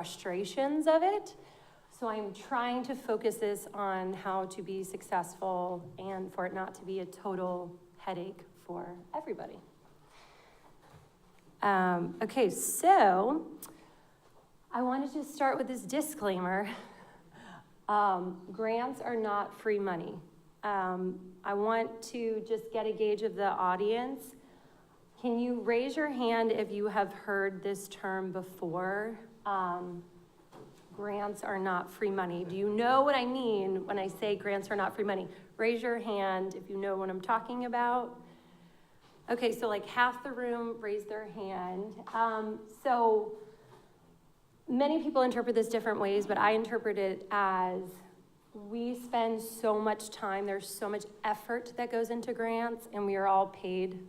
frustrations of it. So I'm trying to focus this on how to be successful and for it not to be a total headache for everybody. Okay, so I wanted to start with this disclaimer. Grants are not free money. I want to just get a gauge of the audience. Can you raise your hand if you have heard this term before? Grants are not free money. Do you know what I mean when I say grants are not free money? Raise your hand if you know what I'm talking about. Okay, so like half the room raised their hand. So many people interpret this different ways, but I interpret it as we spend so much time, there's so much effort that goes into grants, and we are all paid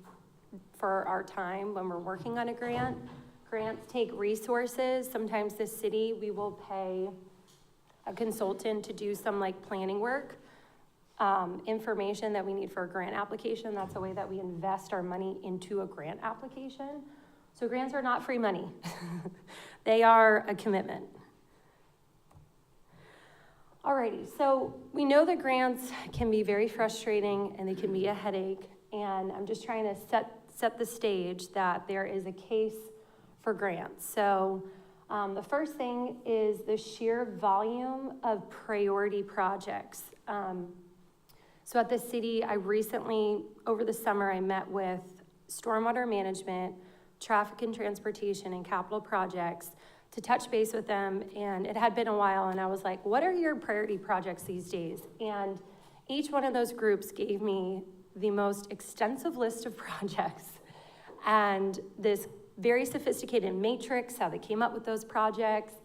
for our time when we're working on a grant. Grants take resources. Sometimes the city, we will pay a consultant to do some like planning work, information that we need for a grant application. That's a way that we invest our money into a grant application. So grants are not free money. They are a commitment. Alrighty, so we know that grants can be very frustrating and they can be a headache, and I'm just trying to set the stage that there is a case for grants. So the first thing is the sheer volume of priority projects. So at the city, I recently, over the summer, I met with stormwater management, traffic and transportation, and capital projects to touch base with them, and it had been a while, and I was like, what are your priority projects these days? And each one of those groups gave me the most extensive list of projects and this very sophisticated matrix, how they came up with those projects,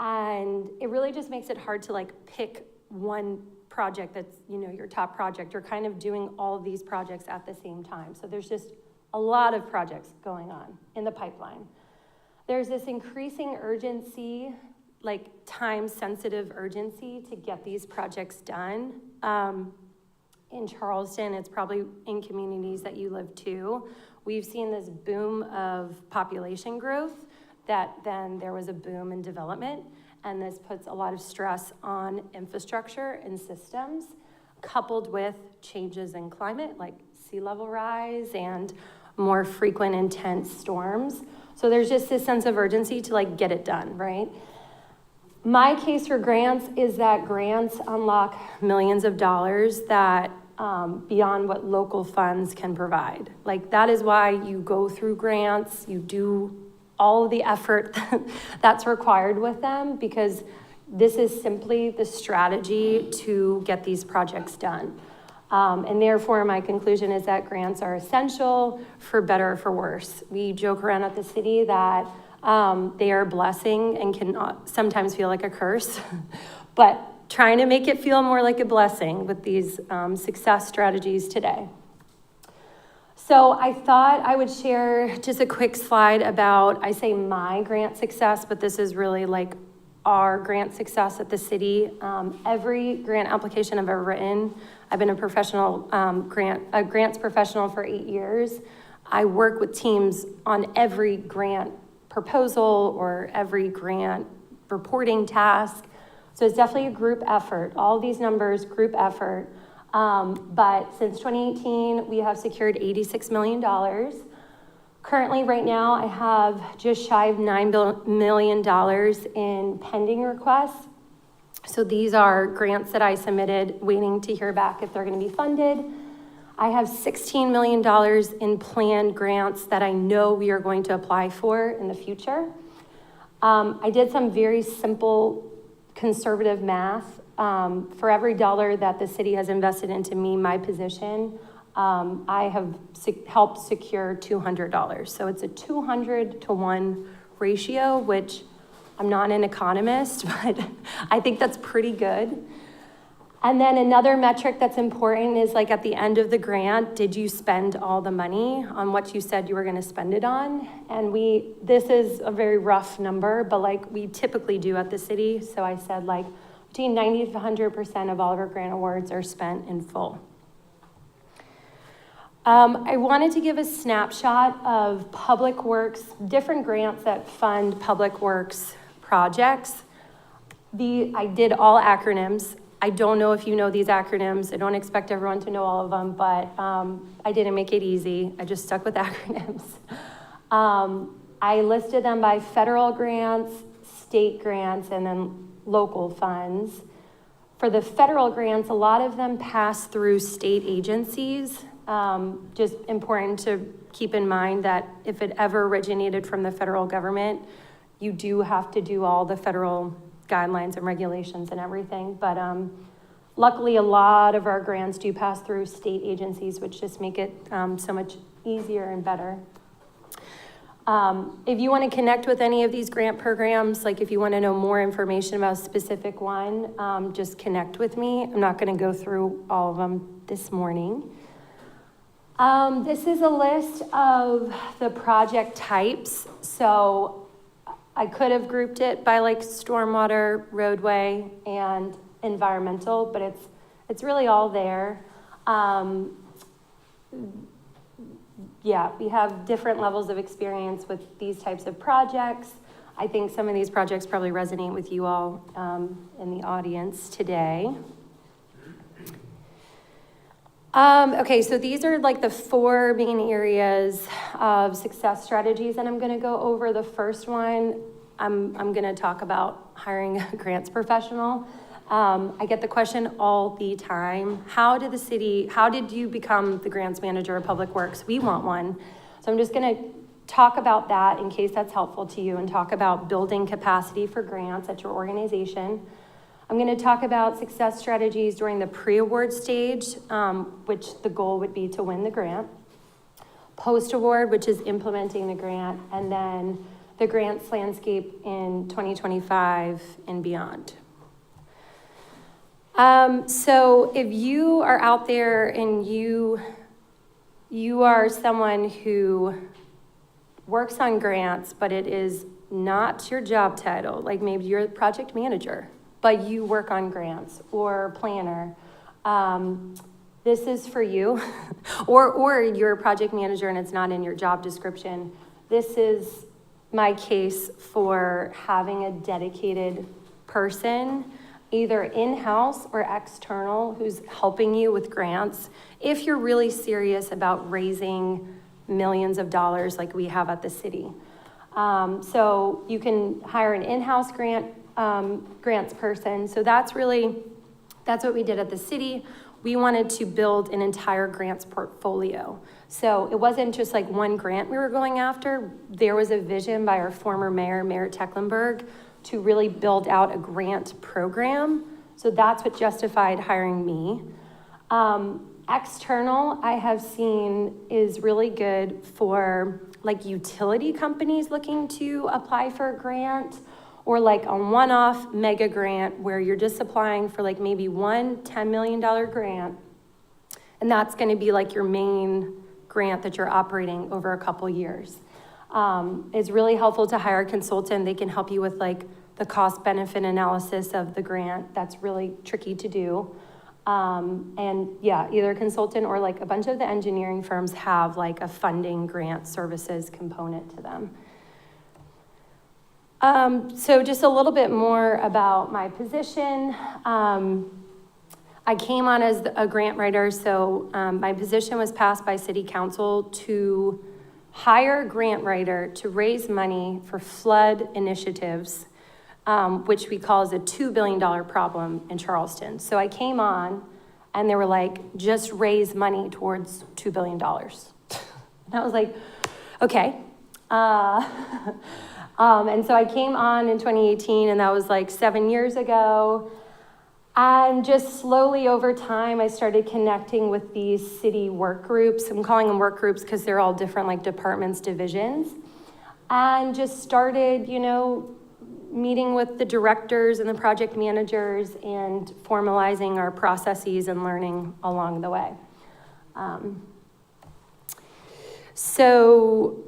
and it really just makes it hard to like pick one project that's, you know, your top project. You're kind of doing all of these projects at the same time. So there's just a lot of projects going on in the pipeline. There's this increasing urgency, like time-sensitive urgency to get these projects done. In Charleston, it's probably in communities that you live too. We've seen this boom of population growth, that then there was a boom in development, and this puts a lot of stress on infrastructure and systems, coupled with changes in climate, like sea level rise and more frequent intense storms. So there's just this sense of urgency to like get it done, right? My case for grants is that grants unlock millions of dollars that beyond what local funds can provide. Like that is why you go through grants, you do all of the effort that's required with them, because this is simply the strategy to get these projects done. And therefore, my conclusion is that grants are essential for better or for worse. We joke around at the city that they are a blessing and can sometimes feel like a curse, but trying to make it feel more like a blessing with these success strategies today. So I thought I would share just a quick slide about, I say my grant success, but this is really like our grant success at the city. Every grant application I've ever written, I've been a professional grants professional for 8 years. I work with teams on every grant proposal or every grant reporting task. So it's definitely a group effort. All these numbers, group effort. But since 2018, we have secured $86 million. Currently, right now, I have just shy of $9 million in pending requests. So these are grants that I submitted, waiting to hear back if they're going to be funded. I have $16 million in planned grants that I know we are going to apply for in the future. I did some very simple conservative math. For every dollar that the city has invested into me, my position, I have helped secure $200. So it's a 200-to-1 ratio, which I'm not an economist, but I think that's pretty good. And then another metric that's important is like at the end of the grant, did you spend all the money on what you said you were going to spend it on? And this is a very rough number, but like we typically do at the city. So I said like between 90 to 100% of all of our grant awards are spent in full. I wanted to give a snapshot of public works, different grants that fund public works projects. I did all acronyms. I don't know if you know these acronyms. I don't expect everyone to know all of them, but I didn't make it easy. I just stuck with acronyms. I listed them by federal grants, state grants, and then local funds. For the federal grants, a lot of them pass through state agencies. Just important to keep in mind that if it ever originated from the federal government, you do have to do all the federal guidelines and regulations and everything. But luckily, a lot of our grants do pass through state agencies, which just make it so much easier and better. If you want to connect with any of these grant programs, like if you want to know more information about a specific one, just connect with me. I'm not going to go through all of them this morning. This is a list of the project types. So I could have grouped it by like stormwater, roadway, and environmental, but it's really all there. Yeah, we have different levels of experience with these types of projects. I think some of these projects probably resonate with you all in the audience today. Okay, so these are like the 4 main areas of success strategies, and I'm gonna go over the first one. I'm gonna talk about hiring a grants professional. I get the question all the time, how did you become the grants manager of Public Works? We want one. So I'm just gonna talk about that in case that's helpful to you and talk about building capacity for grants at your organization. I'm gonna talk about success strategies during the pre-award stage, which the goal would be to win the grant. Post-award, which is implementing the grant, and then the grants landscape in 2025 and beyond. So if you are out there and you are someone who works on grants, but it is not your job title, like maybe you're a project manager, but you work on grants, or planner, this is for you. or you're a project manager and it's not in your job description. This is my case for having a dedicated person, either in-house or external, who's helping you with grants, if you're really serious about raising millions of dollars like we have at the city. So you can hire an in-house grants person. So that's what we did at the city. We wanted to build an entire grants portfolio. So it wasn't just like one grant we were going after. There was a vision by our former mayor, Mayor Tecklenburg, to really build out a grant program. So that's what justified hiring me. External, I have seen, is really good for like utility companies looking to apply for a grant, or like a one-off mega grant where you're just applying for like maybe one $10 million grant. And that's gonna be like your main grant that you're operating over a couple years. It's really helpful to hire a consultant. They can help you with like the cost benefit analysis of the grant. That's really tricky to do. And yeah, either a consultant or like a bunch of the engineering firms have like a funding grant services component to them. So just a little bit more about my position. I came on as a grant writer, so my position was passed by City Council to hire a grant writer to raise money for flood initiatives, which we call as a $2 billion problem in Charleston. So I came on and they were like, just raise money towards $2 billion. And I was like, okay. And so I came on in 2018, and that was like 7 years ago. And just slowly over time, I started connecting with these city work groups. I'm calling them work groups because they're all different like departments, divisions. And just started, meeting with the directors and the project managers and formalizing our processes and learning along the way. So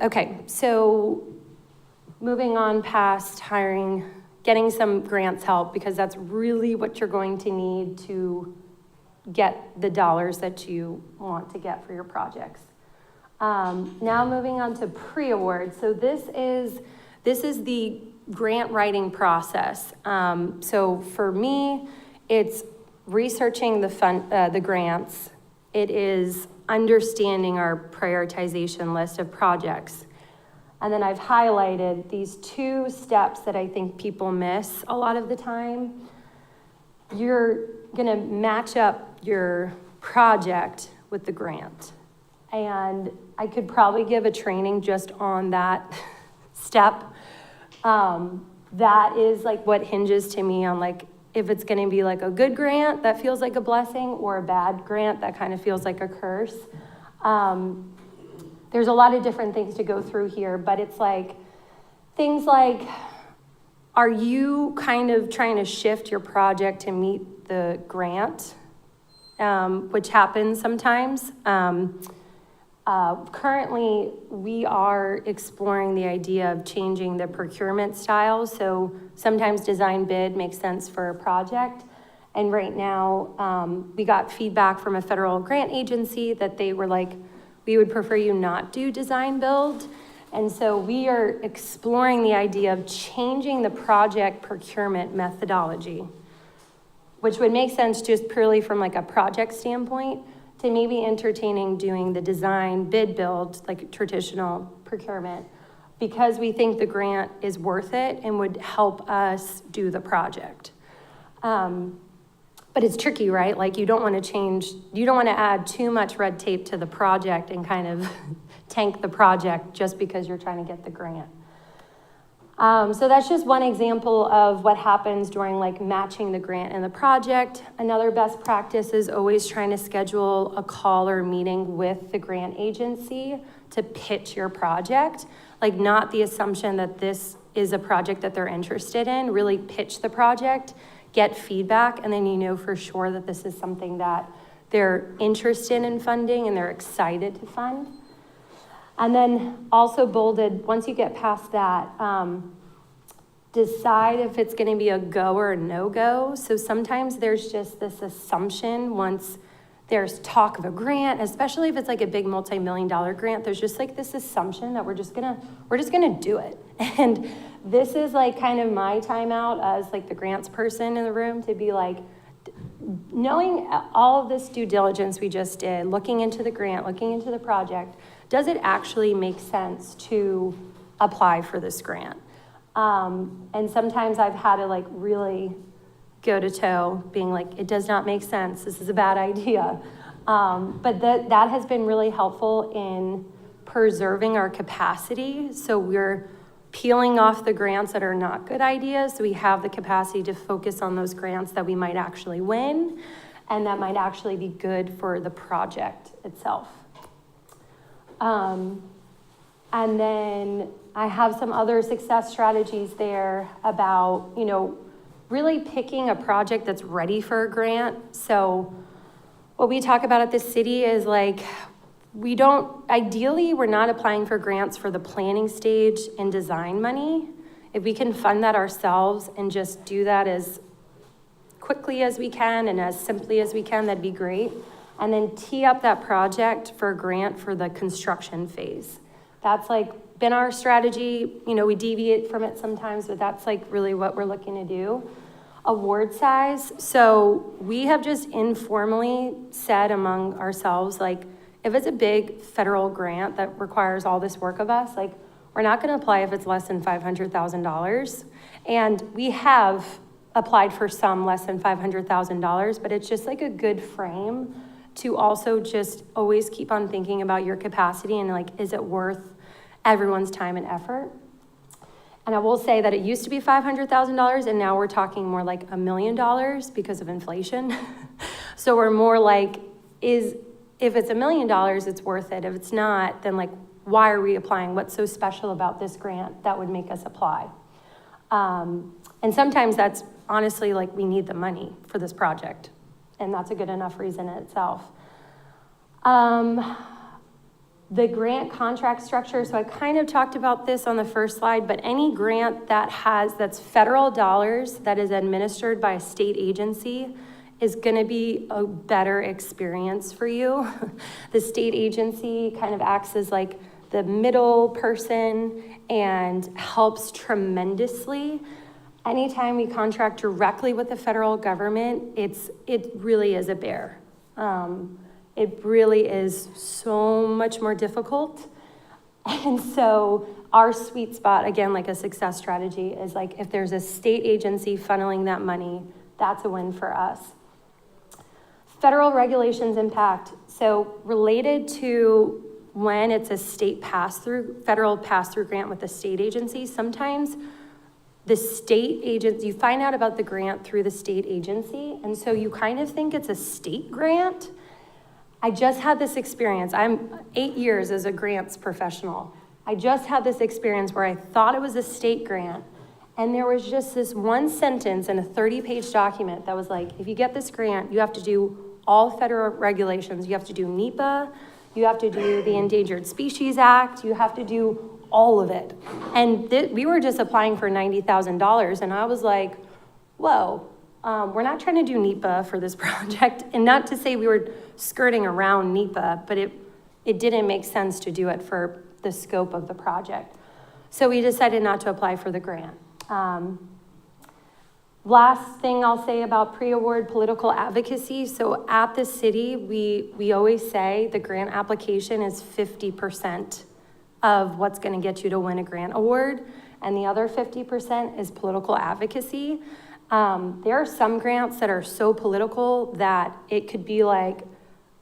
moving on past hiring, getting some grants help, because that's really what you're going to need to get the dollars that you want to get for your projects. Now moving on to pre-award. So this is the grant writing process. So for me, it's researching the grants. It is understanding our prioritization list of projects. And then I've highlighted these 2 steps that I think people miss a lot of the time. You're gonna match up your project with the grant. And I could probably give a training just on that step. That is like what hinges to me on like, if it's gonna be like a good grant that feels like a blessing or a bad grant that kind of feels like a curse. There's a lot of different things to go through here, but it's like, things like, are you kind of trying to shift your project to meet the grant, which happens sometimes. Currently, we are exploring the idea of changing the procurement style. So sometimes design bid makes sense for a project. And right now, we got feedback from a federal grant agency that they were like, we would prefer you not do design build. And so we are exploring the idea of changing the project procurement methodology, which would make sense just purely from like a project standpoint, to maybe entertaining doing the design bid build, like traditional procurement, because we think the grant is worth it and would help us do the project. But it's tricky, right? Like you don't want to add too much red tape to the project and kind of tank the project just because you're trying to get the grant. So that's just one example of what happens during like matching the grant and the project. Another best practice is always trying to schedule a call or meeting with the grant agency to pitch your project. Like not the assumption that this is a project that they're interested in, really pitch the project, get feedback, and then you know for sure that this is something that they're interested in funding and they're excited to fund. And then also bolded, once you get past that, decide if it's gonna be a go or a no-go. So sometimes there's just this assumption once there's talk of a grant, especially if it's like a big multi-million-dollar grant, there's just like this assumption that we're just gonna do it. And this is like kind of my timeout as like the grants person in the room to be like, knowing all of this due diligence we just did, looking into the grant, looking into the project, does it actually make sense to apply for this grant? And sometimes I've had to like really go to toe being like, it does not make sense. This is a bad idea. But that has been really helpful in preserving our capacity. So we're peeling off the grants that are not good ideas. So we have the capacity to focus on those grants that we might actually win and that might actually be good for the project itself. And then I have some other success strategies there about, really picking a project that's ready for a grant. So what we talk about at the city is like, ideally, we're not applying for grants for the planning stage and design money. If we can fund that ourselves and just do that as quickly as we can and as simply as we can, that'd be great. And then tee up that project for a grant for the construction phase. That's like been our strategy. We deviate from it sometimes, but that's like really what we're looking to do. Award size. So we have just informally said among ourselves, like, if it's a big federal grant that requires all this work of us, like, we're not going to apply if it's less than $500,000. And we have applied for some less than $500,000, but it's just like a good frame to also just always keep on thinking about your capacity and like, is it worth everyone's time and effort? And I will say that it used to be $500,000 and now we're talking more like $1 million because of inflation. So we're more like, if it's $1 million, it's worth it. If it's not, then like, why are we applying? What's so special about this grant that would make us apply? And sometimes that's honestly like, we need the money for this project. And that's a good enough reason in itself. The grant contract structure, so I kind of talked about this on the first slide, but any grant that's federal dollars that is administered by a state agency is gonna be a better experience for you. The state agency kind of acts as like the middle person and helps tremendously. Anytime we contract directly with the federal government, it really is a bear. It really is so much more difficult. And so our sweet spot, again, like a success strategy, is like if there's a state agency funneling that money, that's a win for us. Federal regulations impact. So related to when it's a state pass-through, federal pass-through grant with the state agency, sometimes the state agency, you find out about the grant through the state agency, and so you kind of think it's a state grant. I just had this experience. I'm 8 years as a grants professional. I just had this experience where I thought it was a state grant, and there was just this one sentence in a 30-page document that was like, if you get this grant, you have to do all federal regulations. You have to do NEPA, you have to do the Endangered Species Act, you have to do all of it. And we were just applying for $90,000, and I was like, whoa, we're not trying to do NEPA for this project. And not to say we were skirting around NEPA, but it didn't make sense to do it for the scope of the project. So we decided not to apply for the grant. Last thing I'll say about pre-award political advocacy. So at the city, we always say the grant application is 50% of what's gonna get you to win a grant award, and the other 50% is political advocacy. There are some grants that are so political that it could be like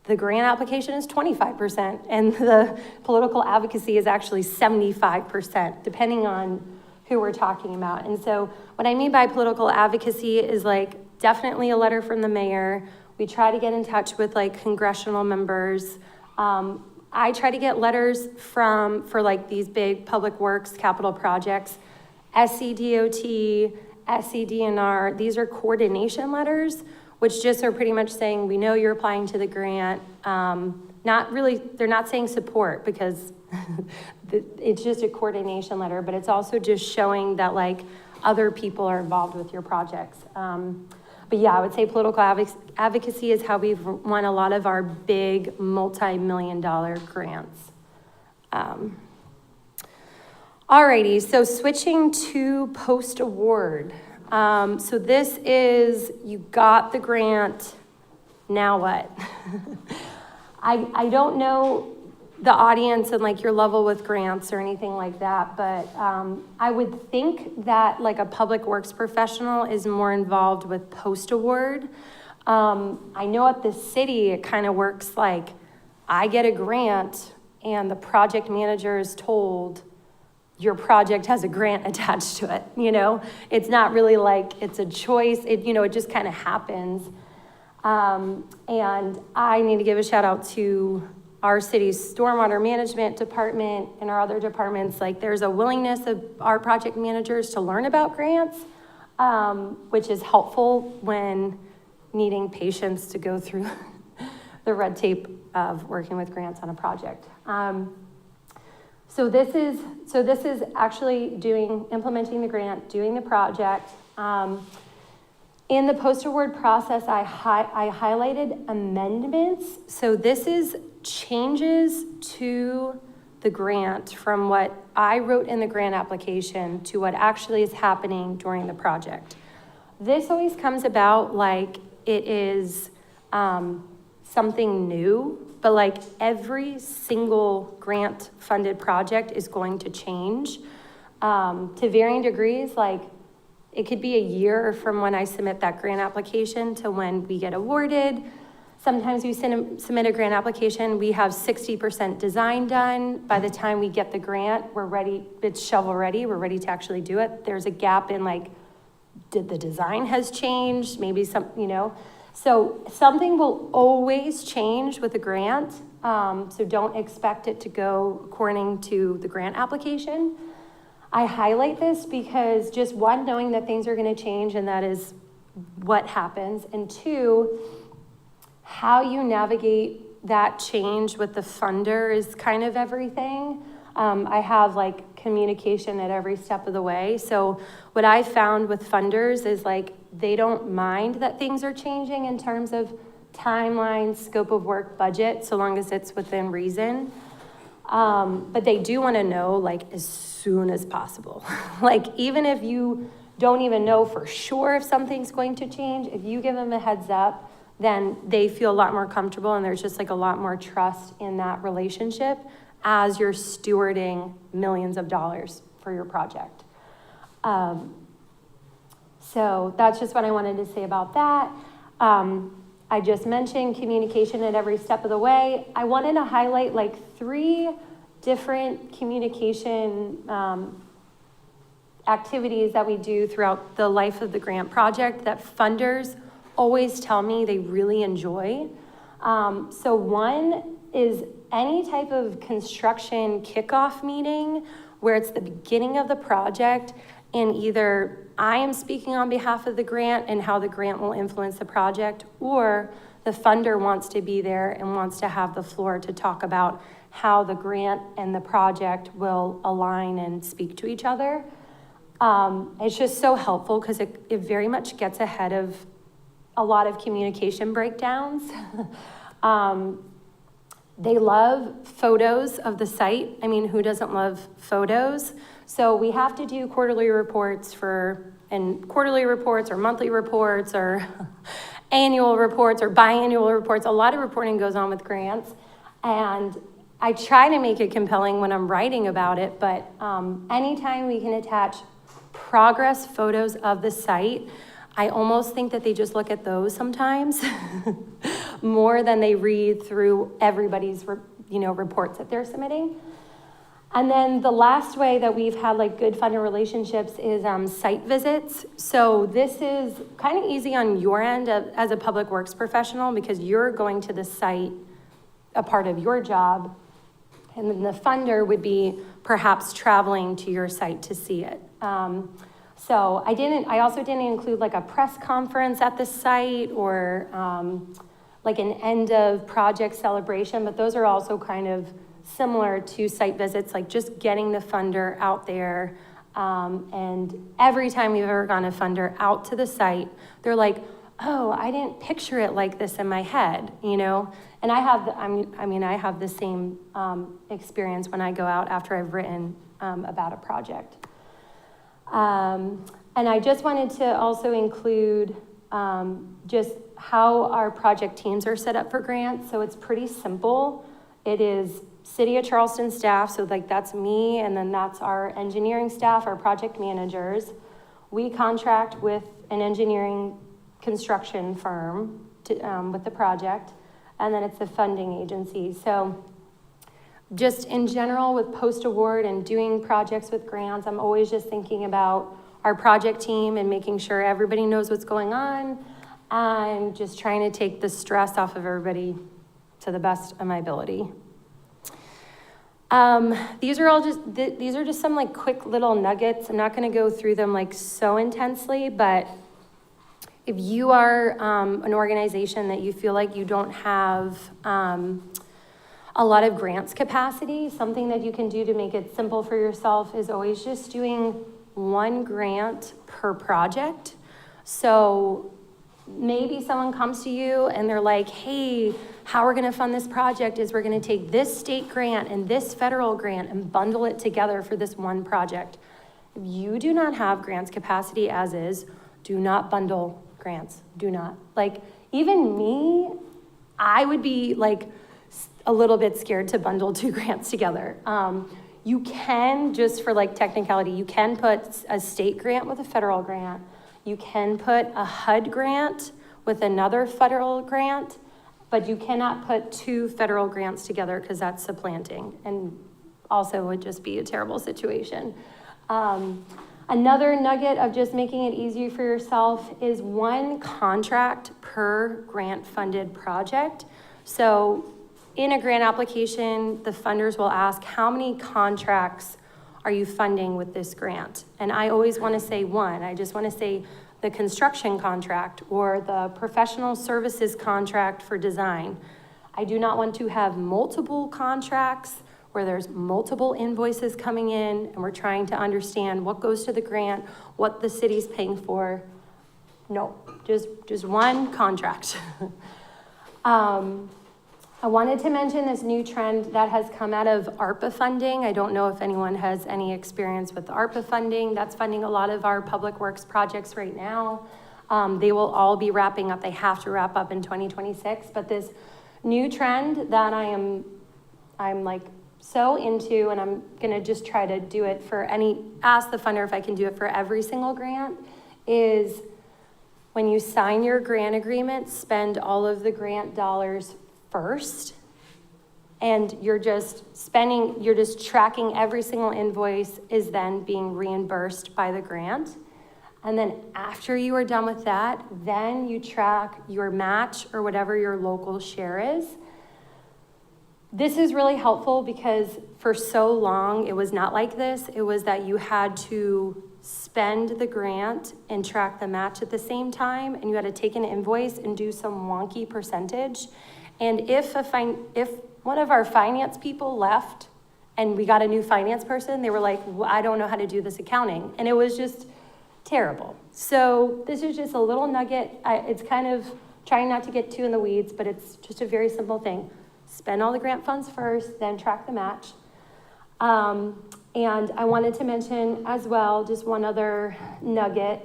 the grant application is 25% and the political advocacy is actually 75%, depending on who we're talking about. And so what I mean by political advocacy is like definitely a letter from the mayor. We try to get in touch with like congressional members. I try to get letters for like these big public works capital projects, SCDOT, SCDNR. These are coordination letters, which just are pretty much saying, we know you're applying to the grant. Not really, they're not saying support because it's just a coordination letter, but it's also just showing that like other people are involved with your projects. But yeah, I would say political advocacy is how we've won a lot of our big multi-million-dollar grants. Alrighty, so switching to post-award. So this is, you got the grant, now what? I don't know the audience and like your level with grants or anything like that, but I would think that like a public works professional is more involved with post-award. I know at the city it kind of works like I get a grant and the project manager is told your project has a grant attached to it, you know? It's not really like it's a choice, it just kind of happens. And I need to give a shout out to our city's stormwater management department and our other departments. Like there's a willingness of our project managers to learn about grants, which is helpful when needing patience to go through the red tape of working with grants on a project. So this is actually implementing the grant, doing the project. In the post-award process, I highlighted amendments. So this is changes to the grant from what I wrote in the grant application to what actually is happening during the project. This always comes about like it is something new, but like every single grant funded project is going to change to varying degrees. Like it could be a year from when I submit that grant application to when we get awarded. Sometimes we submit a grant application, we have 60% design done. By the time we get the grant, we're ready, it's shovel ready, we're ready to actually do it. There's a gap in like, did the design has changed? Maybe some, So something will always change with a grant. So don't expect it to go according to the grant application. I highlight this because just one, knowing that things are gonna change and that is what happens. And two, how you navigate that change with the funder is kind of everything. I have like communication at every step of the way. So what I found with funders is like, they don't mind that things are changing in terms of timeline, scope of work, budget, so long as it's within reason. But they do want to know like as soon as possible. Like even if you don't even know for sure if something's going to change, if you give them a heads up, then they feel a lot more comfortable, and there's just like a lot more trust in that relationship as you're stewarding millions of dollars for your project. So that's just what I wanted to say about that. I just mentioned communication at every step of the way. I wanted to highlight like 3 different communication activities that we do throughout the life of the grant project that funders always tell me they really enjoy. So one is any type of construction kickoff meeting where it's the beginning of the project, and either I am speaking on behalf of the grant and how the grant will influence the project, or the funder wants to be there and wants to have the floor to talk about how the grant and the project will align and speak to each other. It's just so helpful because it very much gets ahead of a lot of communication breakdowns. They love photos of the site. I mean, who doesn't love photos? So we have to do quarterly reports or monthly reports or annual reports or biannual reports. A lot of reporting goes on with grants. And I try to make it compelling when I'm writing about it, but anytime we can attach progress photos of the site, I almost think that they just look at those sometimes more than they read through everybody's reports that they're submitting. And then the last way that we've had like good funder relationships is site visits. So this is kind of easy on your end as a public works professional because you're going to the site, a part of your job, and then the funder would be perhaps traveling to your site to see it. So I also didn't include like a press conference at the site or like an end of project celebration, but those are also kind of similar to site visits, like just getting the funder out there. And every time we've ever gone a funder out to the site, they're like, oh, I didn't picture it like this in my head, And I have the same experience when I go out after I've written about a project. And I just wanted to also include just how our project teams are set up for grants. So it's pretty simple. It is City of Charleston staff, so like that's me, and then that's our engineering staff, our project managers. We contract with an engineering construction firm with the project, and then it's the funding agency. So just in general with post-award and doing projects with grants, I'm always just thinking about our project team and making sure everybody knows what's going on and just trying to take the stress off of everybody to the best of my ability. These are just some like quick little nuggets. I'm not going to go through them like so intensely, but if you are an organization that you feel like you don't have a lot of grants capacity, something that you can do to make it simple for yourself is always just doing 1 grant per project. So maybe someone comes to you and they're like, hey, how we're gonna fund this project is we're gonna take this state grant and this federal grant and bundle it together for this one project. If you do not have grants capacity as is, do not bundle grants, do not. Like, even me, I would be like a little bit scared to bundle 2 grants together. You can, just for like technicality, you can put a state grant with a federal grant. You can put a HUD grant with another federal grant, but you cannot put 2 federal grants together because that's supplanting and also would just be a terrible situation. Another nugget of just making it easier for yourself is 1 contract per grant funded project. So in a grant application, the funders will ask, how many contracts are you funding with this grant? And I always want to say 1. I just want to say the construction contract or the professional services contract for design. I do not want to have multiple contracts where there's multiple invoices coming in and we're trying to understand what goes to the grant, what the city's paying for. No, just 1 contract. I wanted to mention this new trend that has come out of ARPA funding. I don't know if anyone has any experience with ARPA funding. That's funding a lot of our public works projects right now. They will all be wrapping up. They have to wrap up in 2026. But this new trend that I'm like so into, and I'm gonna just try to do it for ask the funder if I can do it for every single grant, is when you sign your grant agreement, spend all of the grant dollars first, and you're just tracking every single invoice is then being reimbursed by the grant. And then after you are done with that, then you track your match or whatever your local share is. This is really helpful because for so long it was not like this. It was that you had to spend the grant and track the match at the same time, and you had to take an invoice and do some wonky percentage. And if one of our finance people left and we got a new finance person, they were like, well, I don't know how to do this accounting. And it was just terrible. So this is just a little nugget. It's kind of trying not to get too in the weeds, but it's just a very simple thing. Spend all the grant funds first, then track the match. And I wanted to mention as well, just one other nugget.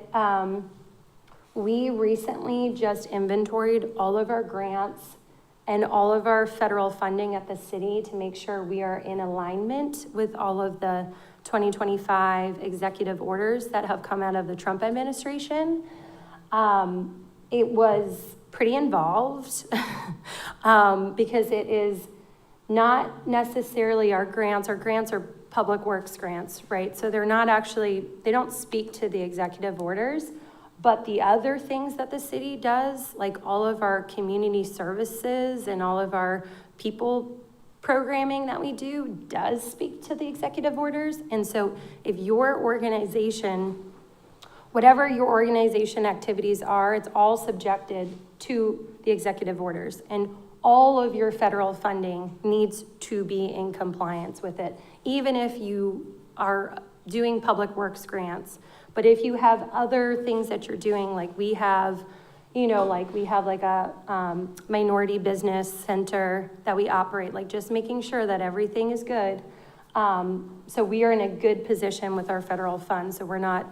We recently just inventoried all of our grants and all of our federal funding at the city to make sure we are in alignment with all of the 2025 executive orders that have come out of the Trump administration. It was pretty involved because it is not necessarily our grants. Our grants are public works grants, right? So they're not actually, they don't speak to the executive orders, but the other things that the city does, like all of our community services and all of our people programming that we do, does speak to the executive orders. And so if your organization, whatever your organization activities are, it's all subjected to the executive orders. And all of your federal funding needs to be in compliance with it, even if you are doing public works grants. But if you have other things that you're doing, like we have, like a minority business center that we operate, like just making sure that everything is good. So we are in a good position with our federal funds, so we're not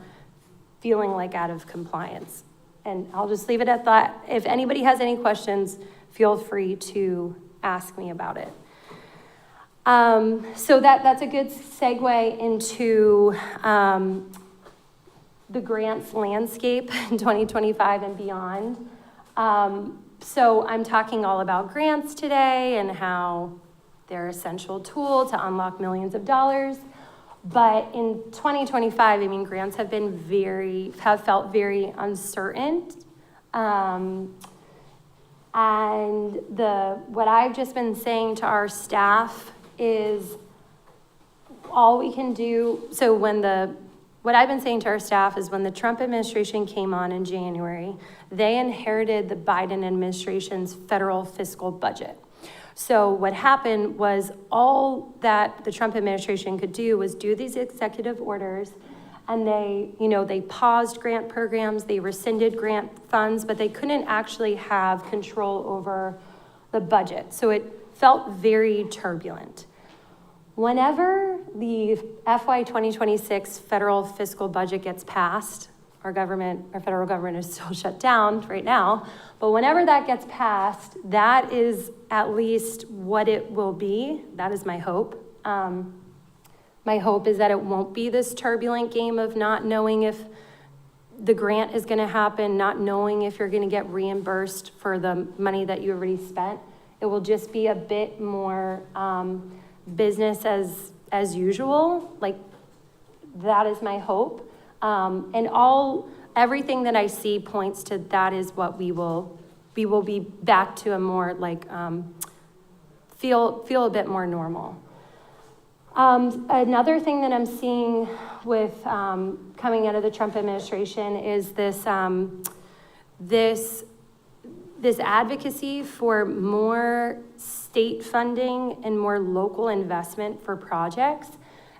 feeling like out of compliance. And I'll just leave it at that. If anybody has any questions, feel free to ask me about it. So that's a good segue into the grants landscape in 2025 and beyond. So I'm talking all about grants today and how they're an essential tool to unlock millions of dollars. But in 2025, I mean, grants have felt very uncertain. And what I've just been saying to our staff is all we can do. So what I've been saying to our staff is when the Trump administration came on in January, they inherited the Biden administration's federal fiscal budget. So what happened was all that the Trump administration could do was do these executive orders, and they paused grant programs, they rescinded grant funds, but they couldn't actually have control over the budget. So it felt very turbulent. Whenever the FY 2026 federal fiscal budget gets passed, our federal government is still shut down right now, but whenever that gets passed, that is at least what it will be. That is my hope. My hope is that it won't be this turbulent game of not knowing if the grant is gonna happen, not knowing if you're gonna get reimbursed for the money that you already spent. It will just be a bit more business as usual. Like, that is my hope. And everything that I see points to that is what we will be back to a more like, feel a bit more normal. Another thing that I'm seeing with coming out of the Trump administration is this advocacy for more state funding and more local investment for projects.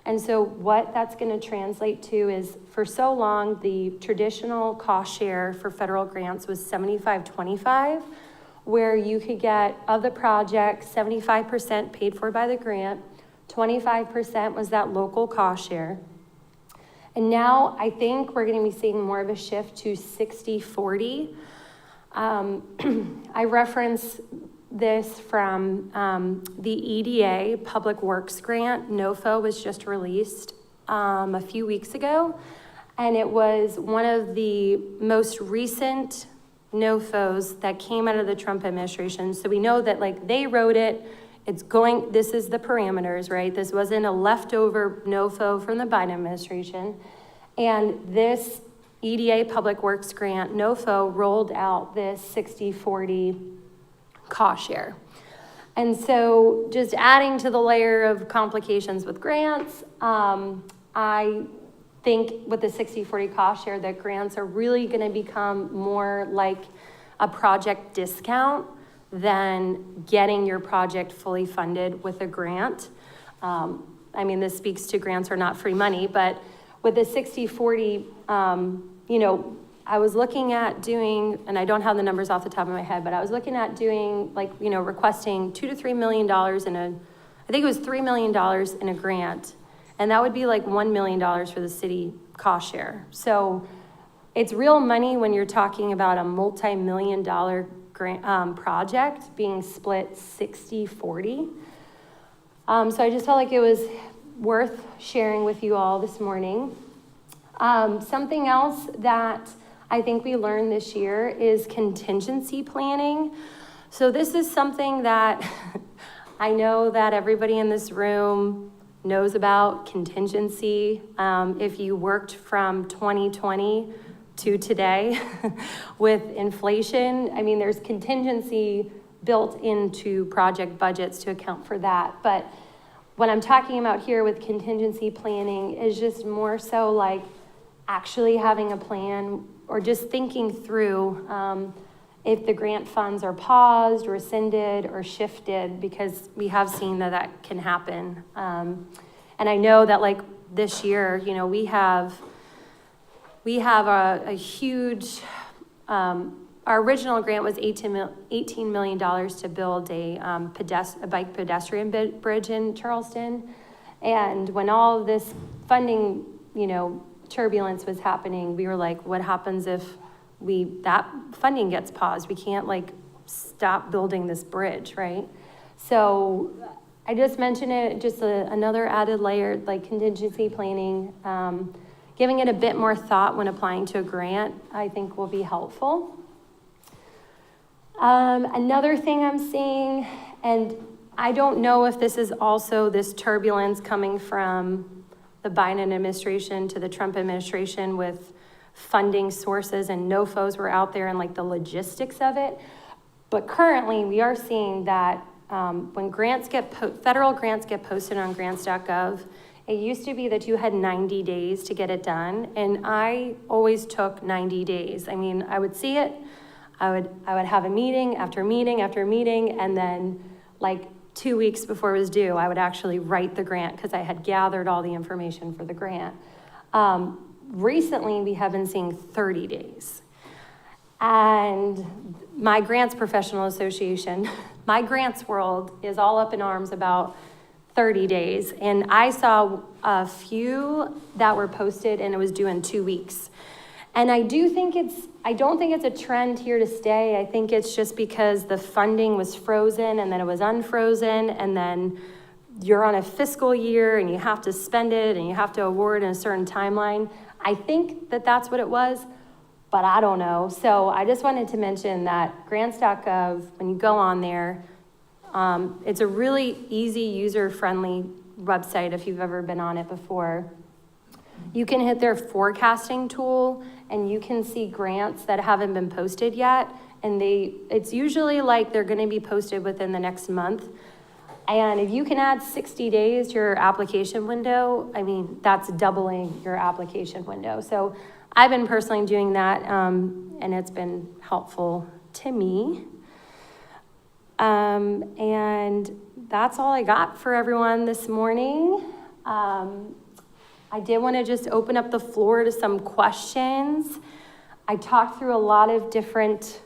And so what that's going to translate to is, for so long, the traditional cost share for federal grants was 75-25. where you could get, of the project, 75% paid for by the grant, 25% was that local cost share. And now I think we're gonna be seeing more of a shift to 60-40. I reference this from the EDA Public Works Grant. NOFO was just released a few weeks ago, and it was one of the most recent NOFOs that came out of the Trump administration. So we know that like they wrote it, it's going, this is the parameters, right? This wasn't a leftover NOFO from the Biden administration. And this EDA Public Works Grant, NOFO, rolled out this 60-40 cost share. And so just adding to the layer of complications with grants, I think with the 60-40 cost share that grants are really gonna become more like a project discount than getting your project fully funded with a grant. I mean, this speaks to grants are not free money, but with the 60-40, you know, I was looking at doing, and I don't have the numbers off the top of my head, but I was looking at doing like, you know, requesting $2 to $3 million in a, I think it was $3 million in a grant. And that would be like $1 million for the city cost share. So it's real money when you're talking about a multi-million-dollar grant project being split 60-40. So I just felt like it was worth sharing with you all this morning. Something else that I think we learned this year is contingency planning. So this is something that I know that everybody in this room knows about contingency. If you worked from 2020 to today with inflation, I mean, there's contingency built into project budgets to account for that. But what I'm talking about here with contingency planning is just more so like actually having a plan or just thinking through if the grant funds are paused, rescinded, or shifted, because we have seen that that can happen. And I know that like this year, you know, we have a huge, our original grant was $18 million to build a bike pedestrian bridge in Charleston. And when all of this funding, you know, turbulence was happening, we were like, what happens if that funding gets paused? We can't like stop building this bridge, right? So I just mentioned it, just another added layer, like contingency planning, giving it a bit more thought when applying to a grant, I think will be helpful. Another thing I'm seeing, and I don't know if this is also this turbulence coming from the Biden administration to the Trump administration with funding sources and NOFOs were out there and like the logistics of it. But currently we are seeing that when grants federal grants get posted on grants.gov, it used to be that you had 90 days to get it done. And I always took 90 days. I mean, I would see it, I would have a meeting after meeting after meeting, and then like 2 weeks before it was due, I would actually write the grant because I had gathered all the information for the grant. Recently, we have been seeing 30 days. And my Grants Professional Association, my grants world is all up in arms about 30 days. And I saw a few that were posted and it was due in 2 weeks. And I don't think it's a trend here to stay. I think it's just because the funding was frozen and then it was unfrozen, and then you're on a fiscal year and you have to spend it and you have to award in a certain timeline. I think that that's what it was, but I don't know. So I just wanted to mention that grants.gov, when you go on there, it's a really easy, user-friendly website if you've ever been on it before. You can hit their forecasting tool and you can see grants that haven't been posted yet. And it's usually like they're gonna be posted within the next month. And if you can add 60 days to your application window, I mean, that's doubling your application window. So I've been personally doing that, and it's been helpful to me. And that's all I got for everyone this morning. I did want to just open up the floor to some questions. I talked through a lot of different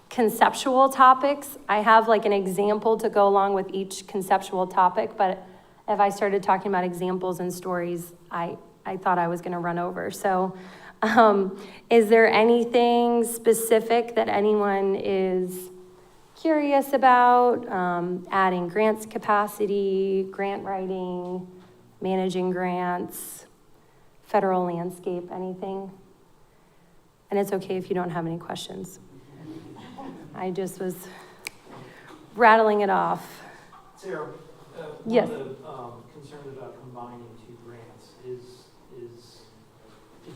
conceptual topics. I have like an example to go along with each conceptual topic, but if I started talking about examples and stories, I thought I was gonna run over. So is there anything specific that anyone is curious about? Adding grants capacity, grant writing, managing grants, federal landscape, anything? And it's okay if you don't have any questions. I just was rattling it off. Sarah, yes. One of the concerns about combining two grants is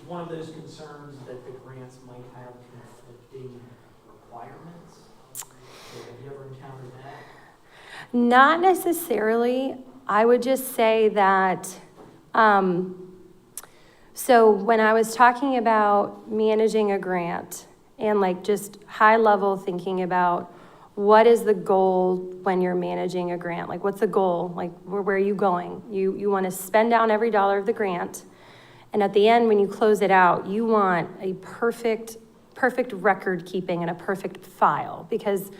one of those concerns that the grants might have conflicting requirements? Have you ever encountered that? Not necessarily. I would just say that, so when I was talking about managing a grant and like just high level thinking about what is the goal when you're managing a grant? Like what's the goal? Like where are you going? You want to spend down every dollar of the grant. And at the end, when you close it out, you want a perfect record keeping and a perfect file, because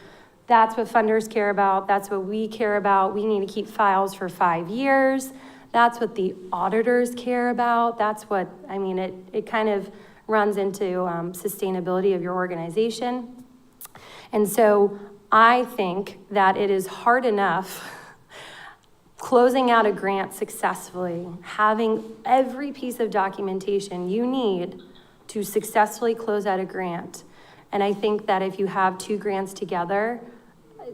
that's what funders care about. That's what we care about. We need to keep files for 5 years. That's what the auditors care about. That's what, I mean, it kind of runs into sustainability of your organization. And so I think that it is hard enough closing out a grant successfully, having every piece of documentation you need to successfully close out a grant. And I think that if you have two grants together,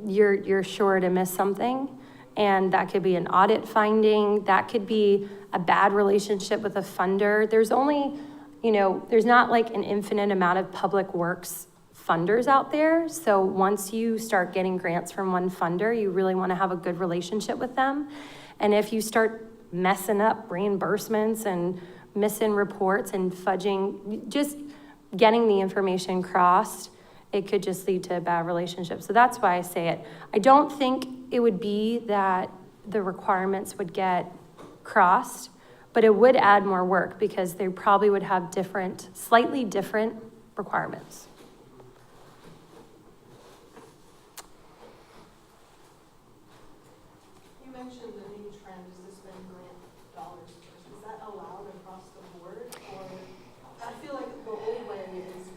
you're sure to miss something. And that could be an audit finding, that could be a bad relationship with a funder. There's only, there's not like an infinite amount of public works funders out there. So once you start getting grants from one funder, you really want to have a good relationship with them. And if you start messing up reimbursements and missing reports and fudging, just getting the information crossed, it could just lead to a bad relationship. So that's why I say it. I don't think it would be that the requirements would get crossed, but it would add more work because they probably would have slightly different requirements. You mentioned the new trend is to spend grant dollars first. Is that allowed across the board? Or I feel like the old way is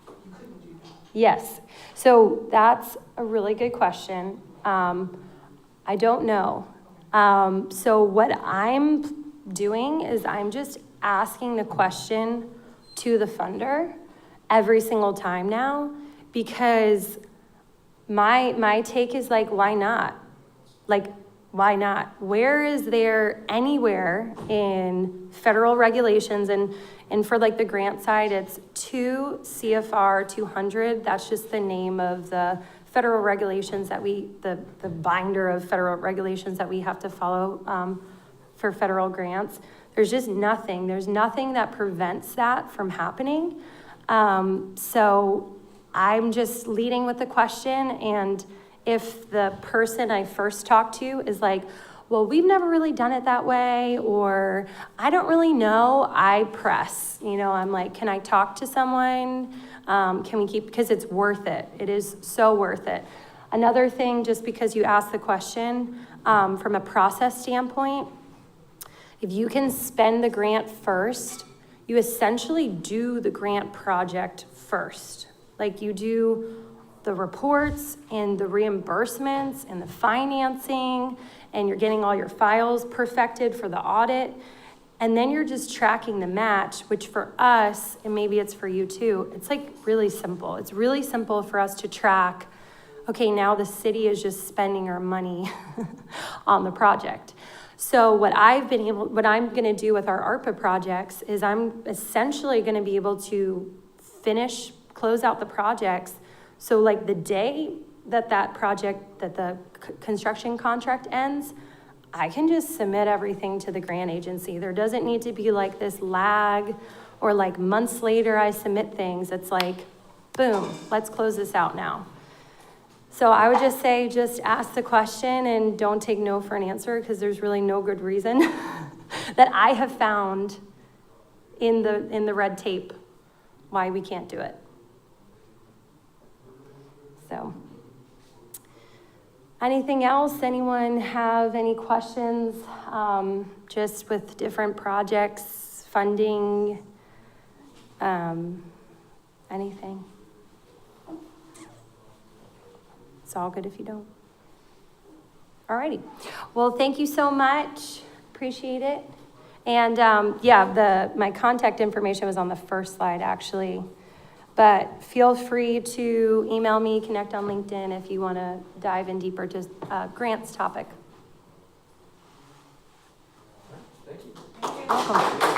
you couldn't do that. Yes, so that's a really good question. I don't know. So what I'm doing is I'm just asking the question to the funder every single time now, because my take is like, why not? Like, why not? Where is there anywhere in federal regulations, and for like the grant side, it's 2 CFR 200. That's just the name of the federal regulations that the binder of federal regulations that we have to follow for federal grants. There's just nothing. There's nothing that prevents that from happening. So I'm just leading with the question, and if the person I first talked to is like, well, we've never really done it that way, or I don't really know, I press. I'm like, can I talk to someone? Can we because it's worth it. It is so worth it. Another thing, just because you asked the question, from a process standpoint, if you can spend the grant first, you essentially do the grant project first. Like you do the reports and the reimbursements and the financing, and you're getting all your files perfected for the audit. And then you're just tracking the match, which for us, and maybe it's for you too, it's like really simple. It's really simple for us to track, okay, now the city is just spending our money on the project. So what I'm gonna do with our ARPA projects is I'm essentially gonna be able to close out the projects. So like the day that the construction contract ends, I can just submit everything to the grant agency. There doesn't need to be like this lag or like months later I submit things. It's like, boom, let's close this out now. So I would just say, just ask the question and don't take no for an answer, because there's really no good reason that I have found in the red tape why we can't do it. So, anything else? Anyone have any questions? Just with different projects, funding, anything? It's all good if you don't. Alrighty. Well, thank you so much. Appreciate it. And yeah, my contact information was on the first slide actually. But feel free to email me, connect on LinkedIn if you want to dive in deeper to grants topic. Thank you. Welcome.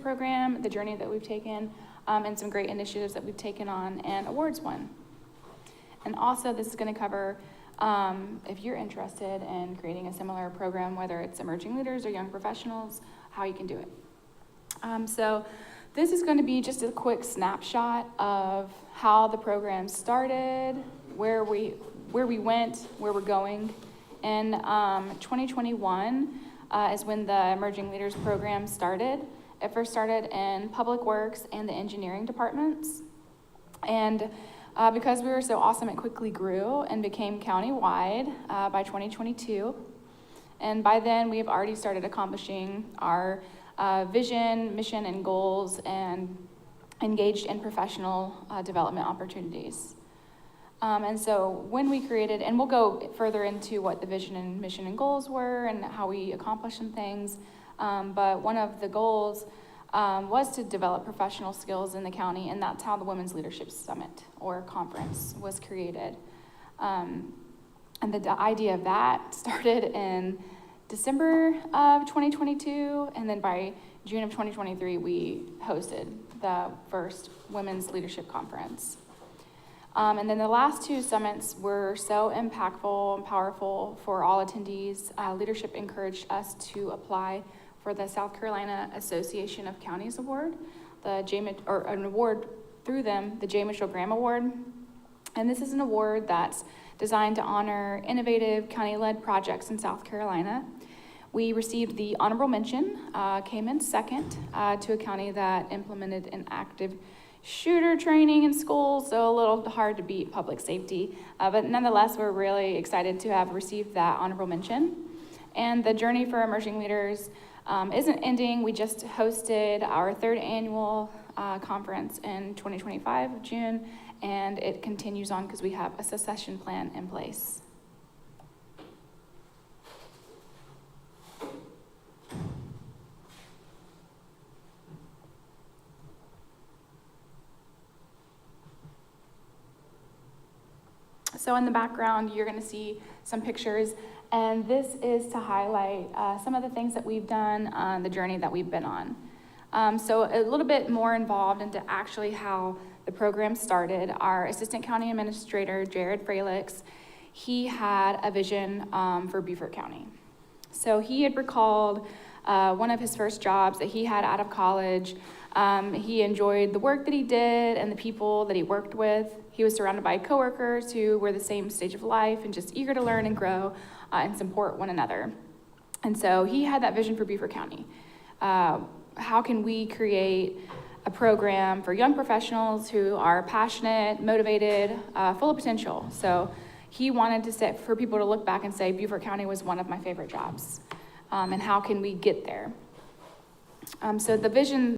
program, the journey that we've taken, and some great initiatives that we've taken on and awards won. And also this is going to cover, if you're interested in creating a similar program, whether it's emerging leaders or young professionals, how you can do it. So this is going to be just a quick snapshot of how the program started, where we went, where we're going. In 2021 is when the Emerging Leaders program started. It first started in Public Works and the engineering departments. And because we were so awesome, it quickly grew and became countywide by 2022. And by then, we have already started accomplishing our vision, mission, and goals, and engaged in professional development opportunities. And so when we created, and we'll go further into what the vision and mission and goals were and how we accomplished some things, but one of the goals was to develop professional skills in the county, and that's how the Women's Leadership Summit or conference was created. And the idea of that started in December of 2022, and then by June of 2023, we hosted the first Women's Leadership Conference. And then the last two summits were so impactful and powerful for all attendees. Leadership encouraged us to apply for the South Carolina Association of Counties Award, or an award through them, the J. Mitchell Graham Award. And this is an award that's designed to honor innovative county-led projects in South Carolina. We received the honorable mention, came in second to a county that implemented an active shooter training in schools, so a little hard to beat public safety. But nonetheless, we're really excited to have received that honorable mention. And the journey for emerging leaders isn't ending. We just hosted our third annual conference in 2025, June, and it continues on because we have a succession plan in place. So in the background, you're going to see some pictures, and this is to highlight some of the things that we've done on the journey that we've been on. So a little bit more involved into actually how the program started. Our Assistant County Administrator, Jared Fralix, he had a vision for Beaufort County. So he had recalled one of his first jobs that he had out of college. He enjoyed the work that he did and the people that he worked with. He was surrounded by coworkers who were the same stage of life and just eager to learn and grow and support one another. And so he had that vision for Beaufort County. How can we create a program for young professionals who are passionate, motivated, full of potential? So he wanted for people to look back and say, Beaufort County was one of my favorite jobs. And how can we get there? So the vision